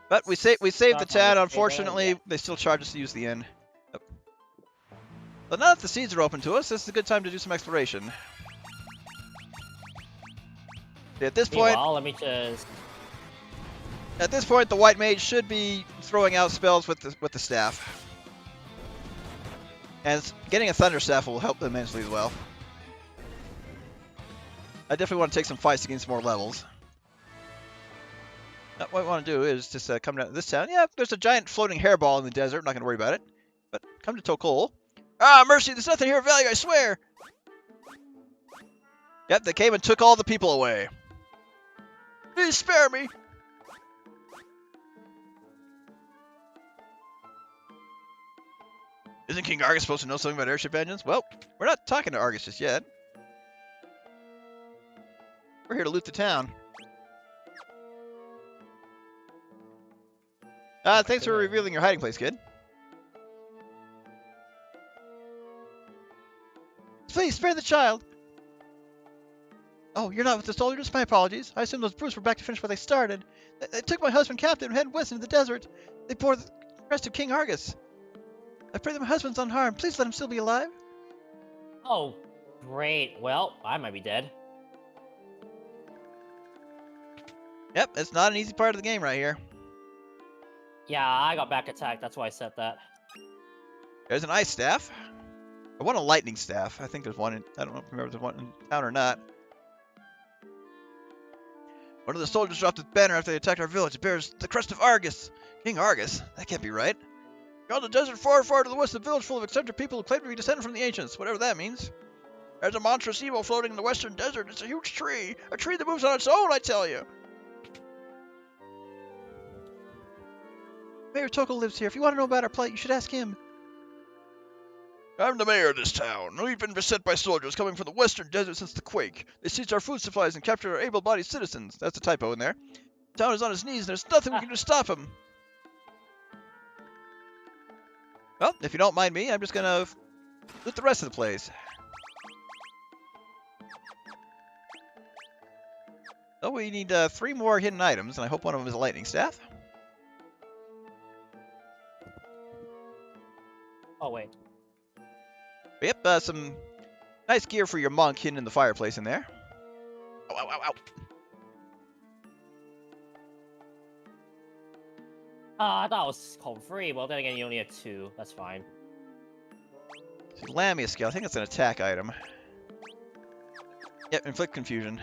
But we saved the Not town. on this Unfortunately, table, they still charge us to use the inn. Yep. But now that the seeds are open to us, this is a good time to do some exploration. At this point, Meanwhile, let me just. the white mage should be throwing out spells with the staff, and getting a thunder staff will help immensely as well. I definitely want to take some fights to gain some more levels. Now, what I want to do is just come down to this town. Yeah, there's a giant floating hairball in the desert. I'm not going to worry about it. But come to Tokkul. Ah, mercy! There's nothing here of value, I swear! Yep, they came and took all the people away. Please spare me! Isn't King Argus supposed to know something about airship engines? Well, we're not talking to Argus just yet. We're here to loot the town. Thanks for revealing your hiding place, kid. Please, spare the child! Oh, you're not with the soldiers? My apologies. I assume those brutes were back to finish what they started. They took my husband captive and headed west into the desert. They bore the crest of King Argus. I pray that my husband's unharmed. Please let him still be alive. Oh, great. Well, I might be dead. Yep, it's not an easy part of the game right here. Yeah, I got back attacked. That's why I said that. There's an ice staff. I want a lightning staff. I think there's one in... I don't know if there's one in town or not. One of the soldiers dropped his banner after they attacked our village. It bears the crest of Argus. King Argus? That can't be right. You're on the desert far, far to the west of the village full of eccentric people who claim to be descended from the ancients, whatever that means. There's a monstrous evil floating in the western desert. It's a huge tree. A tree that moves on its own, I tell you. Mayor Tokkul lives here. If you want to know about our plight, you should ask him. I'm the mayor of this town. We've been beset by soldiers coming from the western desert since the quake. They seized our food supplies and captured our able-bodied citizens. That's a typo in there. The town is on its knees and there's nothing we can do to stop them. Well, if you don't mind me, I'm just gonna loot the rest of the place. So we need 3 more hidden items, and I hope one of them is a lightning staff. Oh, wait. Yep, some nice gear for your monk hidden in the fireplace in there. Ow, ow, ow, ow. I thought it was called free. Well, then again, you only had 2. That's fine. See, Lamia skill. I think it's an attack item. Yep, inflict confusion.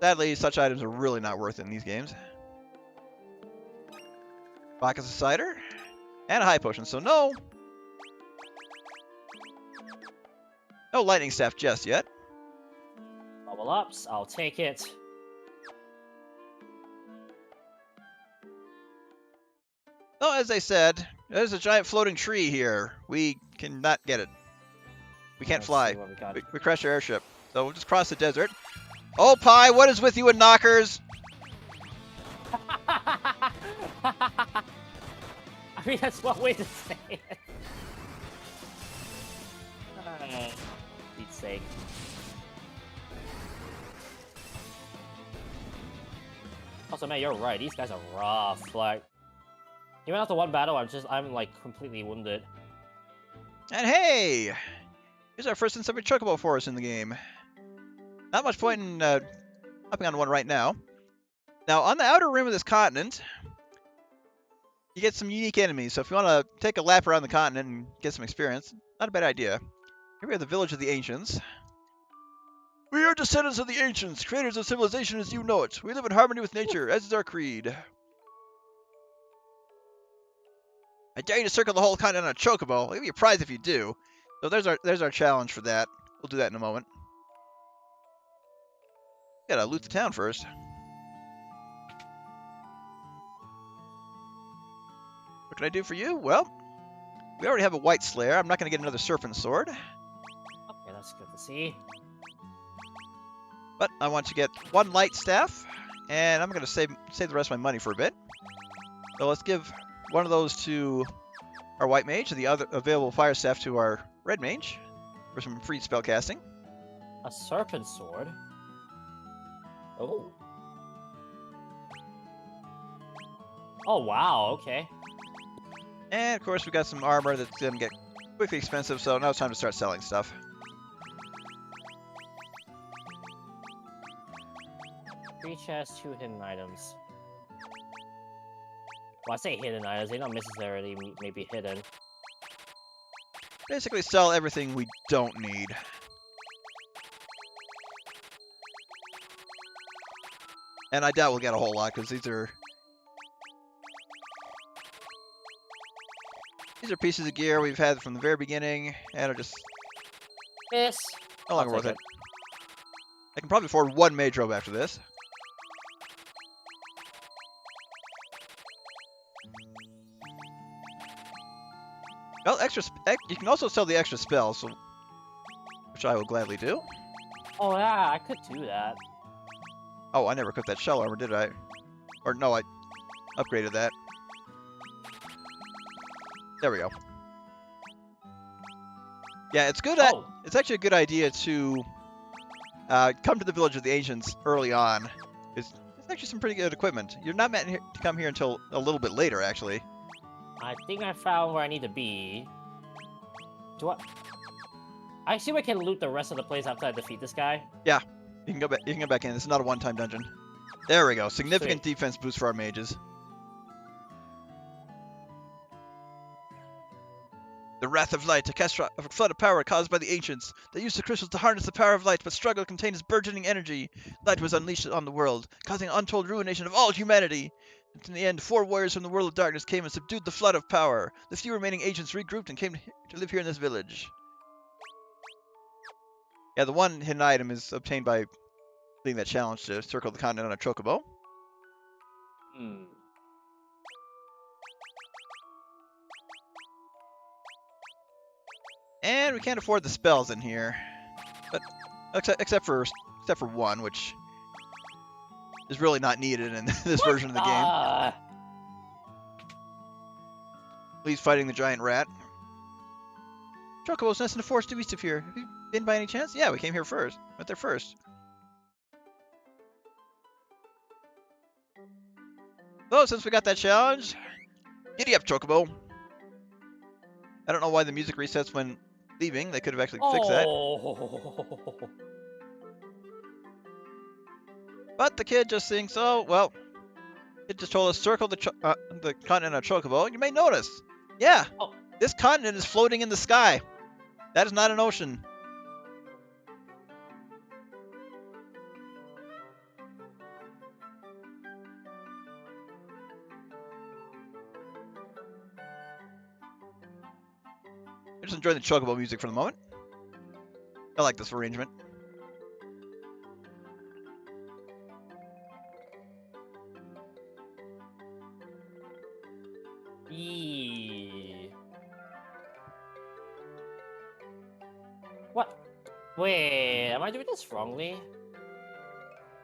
Sadly, such items are really not worth it in these games. Pockets of cider. And a high potion, so no. No lightning staff just yet. Level ups. I'll take it. Oh, as I said, there's a giant floating tree here. We cannot get it. We can't Let's fly. see what we got. We crashed our airship. So we'll just cross the desert. Oh, Pi, what is with you and knockers? I mean, that's one way to say it. Pete's sake. Also, man, you're right. These guys are rough. Like, even after one battle, I'm like completely wounded. And hey! Here's our first instance of a chocobo for us in the game. Not much point in hopping on one right now. Now, on the outer rim of this continent, you get some unique enemies. So if you want to take a lap around the continent and get some experience, not a bad idea. Here we have the village of the ancients. We are descendants of the ancients, creators of civilization as you know it. We live in harmony with nature, as is our creed. I dare you to circle the whole continent on a chocobo. I'll give you a prize if you do. So there's our challenge for that. We'll do that in a moment. Gotta loot the town first. What can I do for you? Well, we already have a white slayer. I'm not going to get another serpent sword. Okay, that's good to see. But I want to get 1 light staff, and I'm going to save the rest of my money for a bit. So let's give one of those to our white mage, and the other available fire staff to our red mage for some free spell casting. A serpent sword? Oh. Oh, wow, okay. And of course, we got some armor that's gonna get quickly expensive, so now it's time to start selling stuff. 3 chests, 2 hidden items. Well, I say hidden items, they don't necessarily maybe hidden. Basically, sell everything we don't need. And I doubt we'll get a whole lot, because these are pieces of gear we've had from the very beginning, and are just Miss. no longer I'll worth take it. I can probably afford one mage robe after this. Well, you can also sell the extra spells, so, which I will gladly do. Oh yeah, I could do that. Oh, I never equipped that shell armor, did I? Or no, I upgraded that. There we go. Yeah, it's good. It's actually a good idea to come to the Village of the Ancients early on. It's actually some pretty good equipment. You're not meant to come here until a little bit later, actually. I think I found where I need to be. Do I assume I can loot the rest of the place after I defeat this guy? Yeah, you can go back. You can go back in. This is not a one-time dungeon. There we go. Significant Sweet. defense boost for our mages. The Wrath of Light, a flood of power caused by the ancients. They used the crystals to harness the power of light, but struggle to contain its burgeoning energy. Light was unleashed on the world, causing untold ruination of all humanity. In the end, 4 warriors from the world of darkness came and subdued the flood of power. The few remaining agents regrouped and came to live here in this village. Yeah, the one hidden item is obtained by completing that challenge to circle the continent on a chocobo. Hmm. And we can't afford the spells in here, but except for one, which is really not needed in this version of the game. Lee's fighting the giant rat. Chocobo's nest in the forest due east of here. Have you been by any chance? Yeah, we came here first. Went there first. So, since we got that challenge, giddy up, Chocobo. I don't know why the music resets when leaving. They could have actually fixed that. But the kid just thinks, oh, well, it just told us circle the continent on Chocobo. You may notice. Yeah, this continent is floating in the sky. That is not an ocean. I'm just enjoying the Chocobo music for the moment. I like this arrangement. What? Wait, am I doing this wrongly?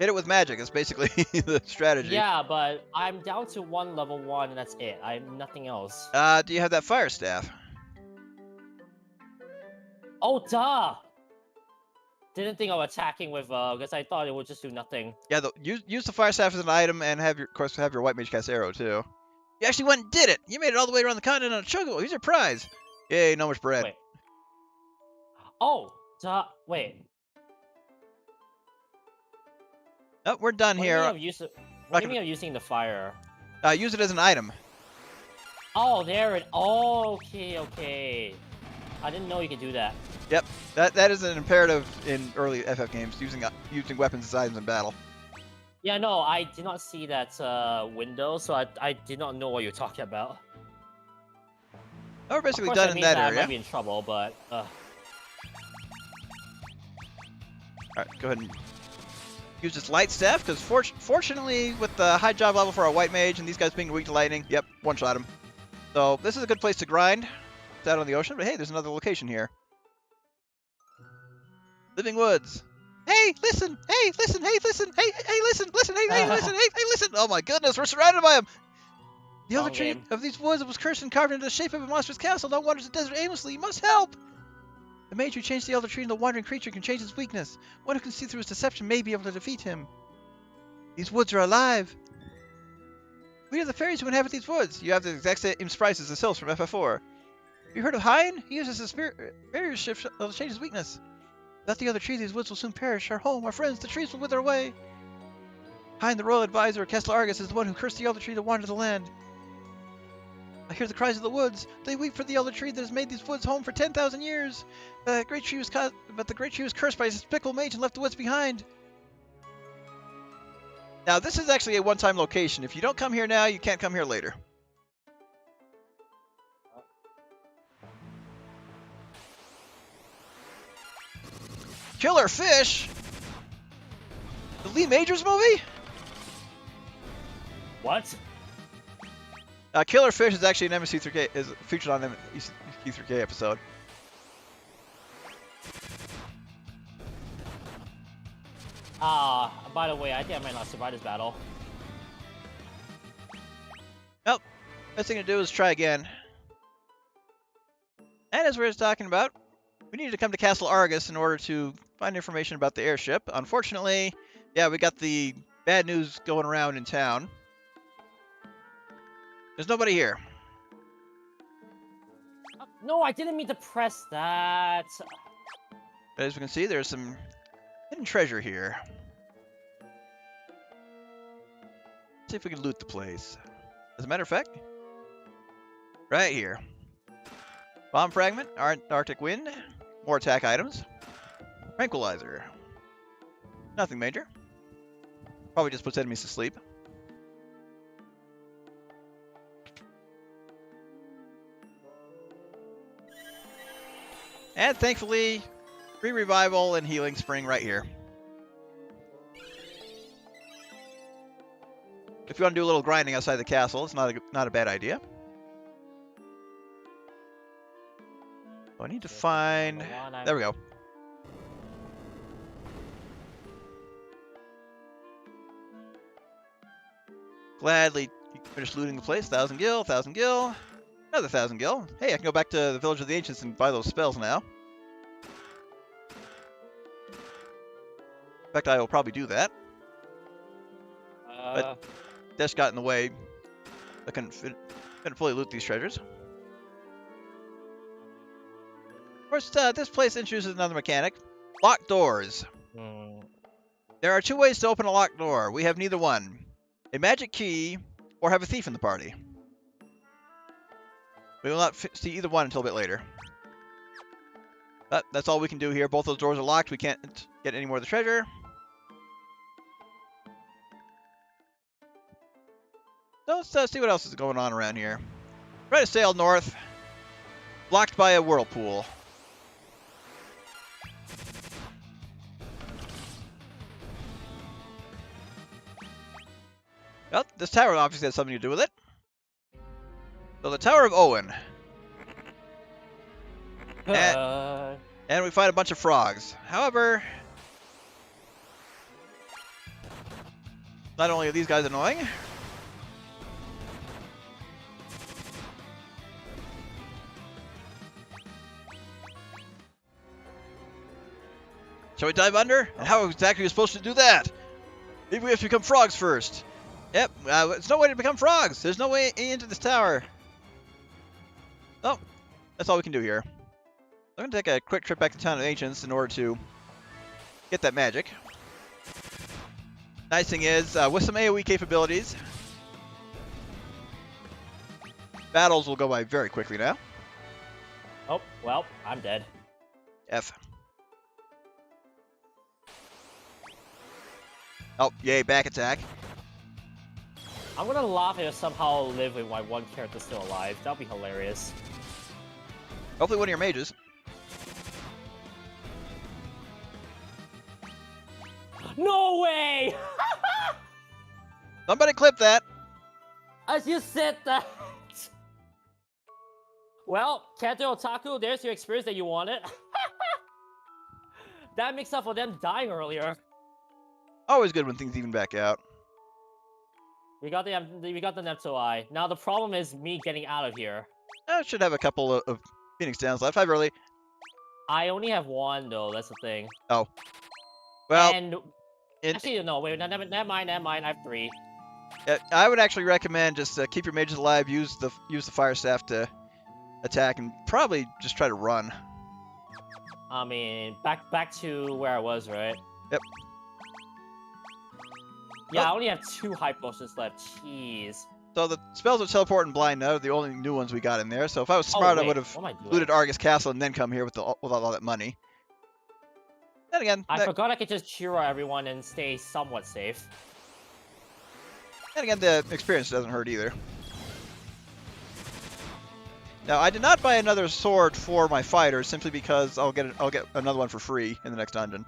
Hit it with magic. It's basically the strategy. Yeah, but I'm down to level 1 and that's it. I have nothing else. Do you have that fire staff? Oh, duh! Didn't think of attacking with, because I thought it would just do nothing. Yeah, use the fire staff as an item and have your, of course, have your white mage cast arrow too. You actually went and did it! You made it all the way around the continent on a chocobo. Here's your prize. Yay, no much bread. Wait. Oh, duh. Wait. Oh, we're done here. What do you mean of using the fire? Use it as an item. Oh, there it. Oh, okay. I didn't know you could do that. Yep, that is an imperative in early FF games, using weapons as items in battle. Yeah, no, I did not see that window, so I did not know what you're talking about. Oh, we're basically done in that area. I might be in trouble, but. All right, go ahead and use this light staff, because fortunately, with the high job level for our white mage and these guys being weak to lightning, yep, one-shot him. So this is a good place to grind. It's out on the ocean, but hey, there's another location here. Living Woods. Hey, listen! Hey, listen! Hey, listen! Hey, listen! Listen! Hey, listen! Hey, listen! Oh my goodness, we're surrounded by them! The other tree of these woods was cursed and carved into the shape of a monstrous castle. Now wanders the desert aimlessly. You must help! The mage who changed the elder tree into a wandering creature can change its weakness. One who can see through his deception may be able to defeat him. These woods are alive. We are the fairies who inhabit these woods. You have the exact same sprites as the sylphs from FF4. You heard of Dyne? He uses his barrier shift to change his weakness. Without the other trees, these woods will soon perish. Our home, our friends, the trees will wither away. Dyne, the royal advisor of Castle Argus, is the one who cursed the elder tree to wander the land. I hear the cries of the woods. They weep for the elder tree that has made these woods home for 10,000 years. But the great tree was cursed by his despicable mage and left the woods behind. Now, this is actually a one-time location. If you don't come here now, you can't come here later. Killer Fish? The Lee Majors movie? What? Killer Fish is actually an MSC3K, is featured on an MSC3K episode. By the way, I think I might not survive this battle. Nope. Best thing to do is try again. And as we were just talking about, we needed to come to Castle Argus in order to find information about the airship. Unfortunately, yeah, we got the bad news going around in town. There's nobody here. No, I didn't mean to press that. But as we can see, there's some hidden treasure here. Let's see if we can loot the place. As a matter of fact, right here. Bomb fragment, Arctic wind, more attack items, tranquilizer. Nothing major. Probably just puts enemies to sleep. And thankfully, free revival and healing spring right here. If you want to do a little grinding outside the castle, it's not a bad idea. Oh, I need to find... There we go. Gladly finish looting the place. 1,000 gil, 1,000 gil. Another 1,000 gil. Hey, I can go back to the Village of the Ancients and buy those spells now. In fact, I will probably do that. But Desh got in the way. I couldn't fully loot these treasures. Of course, this place introduces another mechanic. Locked doors. There are two ways to open a locked door. We have neither one. A magic key, or have a thief in the party. We will not see either one until a bit later. But that's all we can do here. Both those doors are locked. We can't get any more of the treasure. So let's see what else is going on around here. Try to sail north. Blocked by a whirlpool. Well, this tower obviously has something to do with it. So the Tower of Owen. And we find a bunch of frogs. However, not only are these guys annoying, shall we dive under? And how exactly are we supposed to do that? Maybe we have to become frogs first. Yep, there's no way to become frogs. There's no way into this tower. Oh, that's all we can do here. I'm going to take a quick trip back to Town of Ancients in order to get that magic. Nice thing is, with some AoE capabilities, battles will go by very quickly now. Oh, well, I'm dead. F. Oh, yay, back attack. I'm gonna laugh if I somehow live with my one character still alive. That'll be hilarious. Hopefully one of your mages. No way! Somebody clip that. As you said that. Well, Kanto Otaku, there's your experience that you wanted. That makes up for them dying earlier. Always good when things even back out. We got the Nepto Eye. Now the problem is me getting out of here. I should have a couple of Phoenix Downs left. I've early. I only have one though. That's the thing. Oh. Well. And actually, no. Wait. Never mind. I have 3. I would actually recommend just keep your mages alive, use the fire staff to attack, and probably just try to run. I mean, back to where I was, right? Yep. Yeah, I only have 2 high potions left. Jeez. So the spells of teleport and blind now are the only new ones we got in there. So if I was Oh, smart, I wait, would have what am I doing? looted Argus Castle and then come here with all that money. Then again, I forgot I could just cheer everyone and stay somewhat safe. And again, the experience doesn't hurt either. Now, I did not buy another sword for my fighter simply because I'll get another one for free in the next dungeon.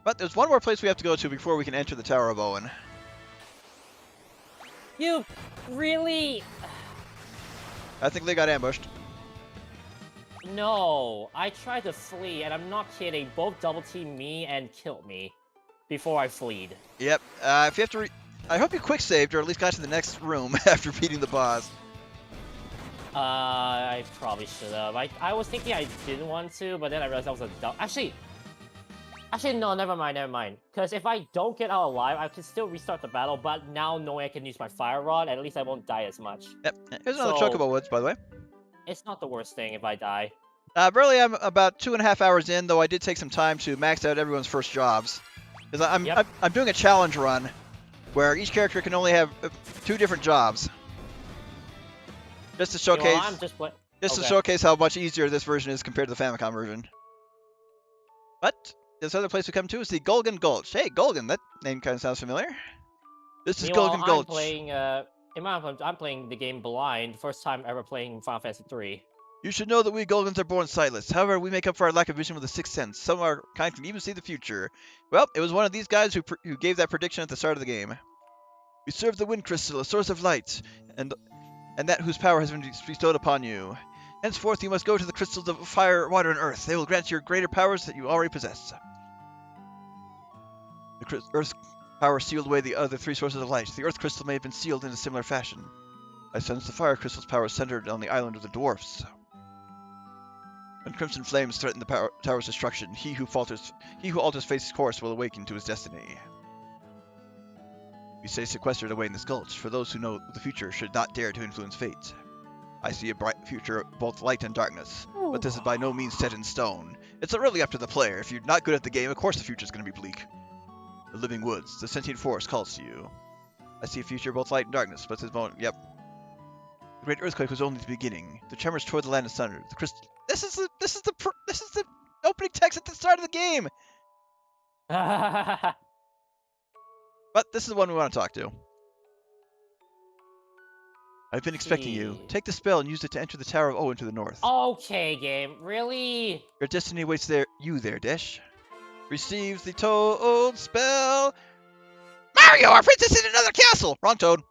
But there's one more place we have to go to before we can enter the Tower of Owen. You really? I think they got ambushed. No, I tried to flee, and I'm not kidding. Both double teamed me and killed me before I fleed. Yep. If you have to, I hope you quick saved or at least got to the next room after beating the boss. I probably should have. I was thinking I didn't want to, but then I realized I was a dumb. Actually, no, never mind. Because if I don't get out alive, I can still restart the battle. But now knowing I can use my fire rod, at least I won't die as much. Yep. Here's another So- Chocobo Woods, by the way. It's not the worst thing if I die. Really, I'm about 2.5 hours in, though I did take some time to max out everyone's first jobs. Because I'm doing a challenge run where each character can only have 2 different jobs. Just to showcase, Well, I'm just to showcase how much easier this version is compared to the Famicom version. But this other place we come to is the Gulgan Gultch. Hey, Gulgan, that name kind of sounds familiar. This is Gulgan Gultch. I'm playing the game blind. First time ever playing Final Fantasy 3. You should know that we Gulgans are born sightless. However, we make up for our lack of vision with a sixth sense. Some of our kind can even see the future. Well, it was one of these guys who gave that prediction at the start of the game. We serve the Wind Crystal, a source of light, and that whose power has been bestowed upon you. Henceforth, you must go to the crystals of fire, water, and earth. They will grant you greater powers that you already possess. The earth's power sealed away the other 3 sources of light. The earth crystal may have been sealed in a similar fashion. I sense the fire crystal's power centered on the island of the dwarfs. When crimson flames threaten the tower's destruction, he who alters fate's course will awaken to his destiny. We stay sequestered away in this gulch, for those who know the future should not dare to influence fate. I see a bright future of both light and darkness, but this is by no means set in stone. It's really up to the player. If you're not good at the game, of course the future's going to be bleak. The living woods, the sentient forest calls to you. I see a future of both light and darkness, but this moment, yep. The great earthquake was only the beginning. The tremors toward the land asunder. The crystal. This is the opening text at the start of the game. But this is the one we want to talk to. I've been expecting you. Take the spell and use it to enter the Tower of Owen to the north. Okay, game. Really? Your destiny awaits you there, Dish. Receive the Toad spell. Mario, our princess is in another castle. Wrong Toad.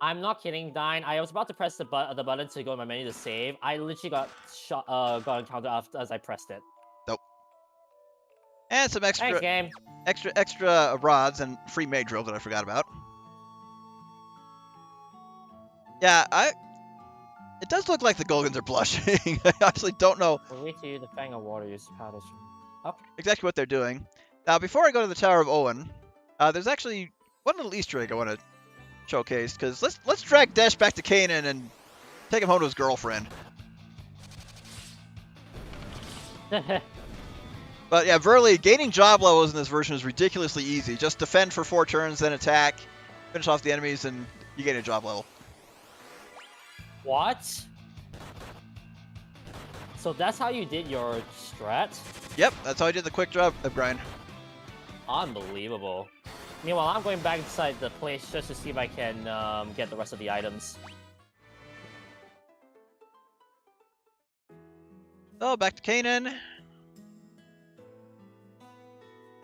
I'm not kidding, Dyne. I was about to press the button to go in my menu to save. I literally got encountered as I pressed it. Nope. And some extra, Thanks, game. extra rods and free mage drill that I forgot about. Yeah, it does look like the Gulgans are blushing. I actually don't know Wait till the Fang of Water use paddles. exactly what they're doing. Now, before I go to the Tower of Owen, there's actually one little Easter egg I want to showcase, because let's drag Desh back to Canaan and take him home to his girlfriend. But yeah, Verly, gaining job levels in this version is ridiculously easy. Just defend for 4 turns, then attack, finish off the enemies, and you gain a job level. What? So that's how you did your strat? Yep, that's how I did the quick job grind. Unbelievable. Meanwhile, I'm going back inside the place just to see if I can get the rest of the items. Oh, back to Canaan.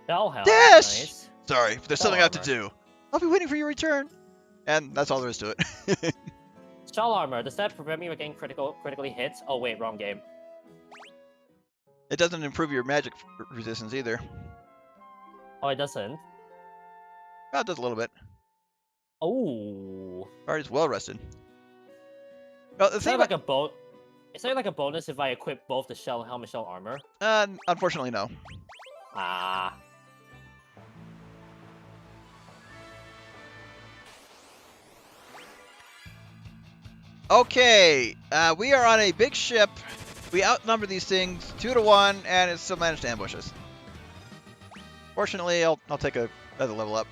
Oh, hell. Dash! Nice. Sorry, there's something I have to do. I'll be waiting for your return. And that's all there is to it. Shell armor. Does that prevent me from getting critically hit? Oh, wait, wrong game. It doesn't improve your magic resistance either. Oh, it doesn't? Well, it does a little bit. Oh. Alright, well rested. Well, the Is thing there like a bonus if I equip both the shell helmet, shell armor? unfortunately, no. Ah. Okay, we are on a big ship. We outnumber these things 2-to-1, and it still managed to ambush us. Fortunately, I'll take another level up.